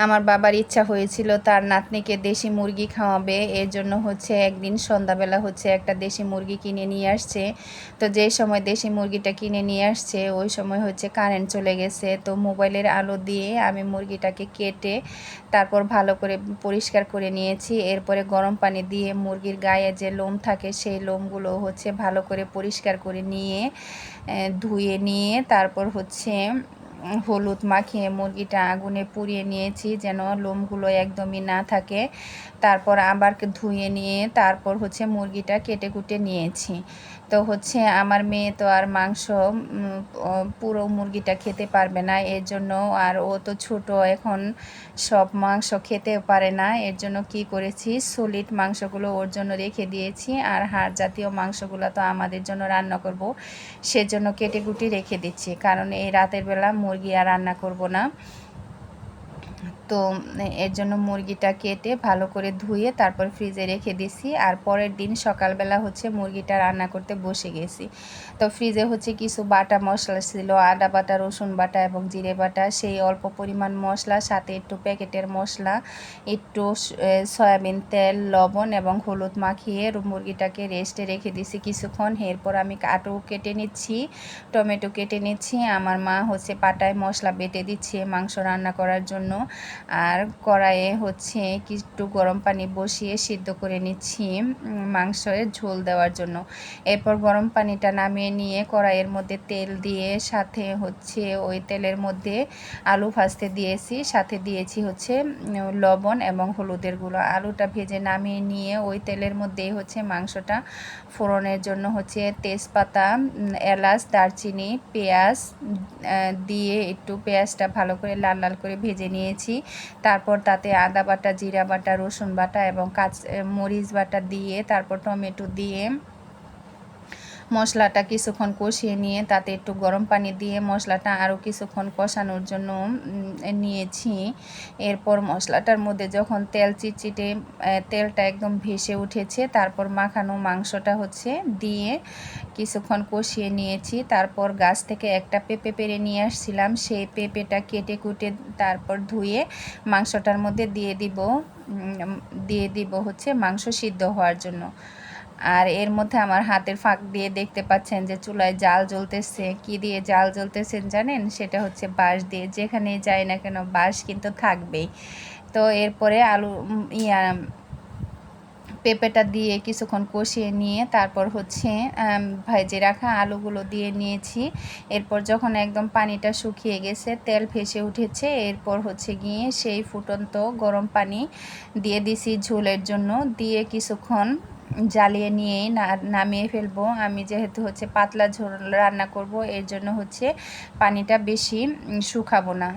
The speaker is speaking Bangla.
আমার বাবার ইচ্ছা হয়েছিল তার নাতনিকে দেশি মুরগি খাওয়াবে, এর জন্য হচ্ছে একদিন সন্ধ্যাবেলা হচ্ছে একটা দেশি মুরগি কিনে নিয়ে আসছে। তো যে সময় দেশি মুরগিটা কিনে নিয়ে আসছে ওই সময় হচ্ছে কারেন্ট চলে গেছে। তো মোবাইলের আলো দিয়ে আমি মুরগিটাকে কেটে তারপর ভালো করে পরিষ্কার করে নিয়েছি। এরপরে গরম পানি দিয়ে মুরগির গায়ে যে লোম থাকে সেই লোমগুলো হচ্ছে ভালো করে পরিষ্কার করে নিয়ে ধুয়ে নিয়ে তারপর হচ্ছে হলুদ মাখিয়ে মুরগিটা আগুনে পুড়িয়ে নিয়েছি যেন লোমগুলো একদমই না থাকে। তারপর আবার ধুয়ে নিয়ে তারপর হচ্ছে মুরগিটা কেটে কুটে নিয়েছি। তো হচ্ছে আমার মেয়ে তো আর মাংস পুরো মুরগিটা খেতে পারবে না, এর জন্য আর ও তো ছোট এখন সব মাংস খেতেও পারে না। এর জন্য কি করেছি, সলিড মাংসগুলো ওর জন্য রেখে দিয়েছি, আর হাড় জাতীয় মাংসগুলো তো আমাদের জন্য রান্না করব, সেজন্য কেটে কুটি রেখে দিচ্ছি, কারণ এই রাতের বেলা মুরগি আর রান্না করব না। তো এর জন্য মুরগিটা কেটে ভালো করে ধুয়ে তারপর ফ্রিজে রেখে দিছি। আর পরের দিন সকালবেলা হচ্ছে মুরগিটা রান্না করতে বসে গেছি। তো ফ্রিজে হচ্ছে কিছু বাটা মশলা ছিল, আদা বাটা, রসুন বাটা এবং জিরে বাটা, সেই অল্প পরিমাণ মশলা, সাথে একটু প্যাকেটের মশলা, একটু সয়াবিন তেল, লবণ এবং হলুদ মাখিয়ে মুরগিটাকে রেস্টে রেখে দিছি কিছুক্ষণ। এরপর আমি আলু কেটে নিচ্ছি, টমেটো কেটে নিচ্ছি। আমার মা হচ্ছে পাটায় মশলা বেটে দিচ্ছে মাংস রান্না করার জন্য। আর কড়াইয়ে হচ্ছে একটু গরম পানি বসিয়ে সিদ্ধ করে নিচ্ছি মাংসের ঝোল দেওয়ার জন্য। এরপর গরম পানিটা নামিয়ে নিয়ে কড়াইয়ের মধ্যে তেল দিয়ে সাথে হচ্ছে ওই তেলের মধ্যে আলু ভাজতে দিয়েছি, সাথে দিয়েছি হচ্ছে লবণ এবং হলুদের গুঁড়ো। আলুটা ভেজে নামিয়ে নিয়ে ওই তেলের মধ্যেই হচ্ছে মাংসটা ফোড়নের জন্য হচ্ছে তেজপাতা, এলাচ, দারচিনি, পেঁয়াজ দিয়ে একটু পেঁয়াজটা ভালো করে লাল লাল করে ভেজে নিয়েছি। তারপর তাতে আদা বাটা, জিরা বাটা, রসুন বাটা এবং মরিচ বাটা দিয়ে তারপর টমেটো দিয়ে মশলাটা কিছুক্ষণ কষিয়ে নিয়ে তাতে একটু গরম পানি দিয়ে মশলাটা আরও কিছুক্ষণ কষানোর জন্য নিয়েছি। এরপর মশলাটার মধ্যে যখন তেল চিটচিটে তেলটা একদম ভেসে উঠেছে তারপর মাখানো মাংসটা হচ্ছে দিয়ে কিছুক্ষণ কষিয়ে নিয়েছি। তারপর গাছ থেকে একটা পেঁপে পেড়ে নিয়ে আসছিলাম, সেই পেঁপেটা কেটে কুটে তারপর ধুয়ে মাংসটার মধ্যে দিয়ে দিব হচ্ছে মাংস সিদ্ধ হওয়ার জন্য। আর এর মধ্যে আমার হাতের ফাঁক দিয়ে দেখতে পাচ্ছেন যে চুলায় জাল জ্বলতেছে। কি দিয়ে জাল জ্বলতেছেন জানেন? সেটা হচ্ছে বাঁশ দিয়ে। যেখানে যাই না কেন বাঁশ কিন্তু থাকবেই। তো এরপরে পেঁপেটা দিয়ে কিছুক্ষণ কষিয়ে নিয়ে তারপর হচ্ছে ভেজে রাখা আলুগুলো দিয়ে নিয়েছি। এরপর যখন একদম পানিটা শুকিয়ে গেছে, তেল ভেসে উঠেছে, এরপর হচ্ছে গিয়ে সেই ফুটন্ত গরম পানি দিয়ে দিছি ঝোলের জন্য। দিয়ে কিছুক্ষণ জ্বালিয়ে নিয়েই নামিয়ে ফেলবো। আমি যেহেতু হচ্ছে পাতলা ঝোল রান্না করব, এর জন্য হচ্ছে পানিটা বেশি শুকাবো না।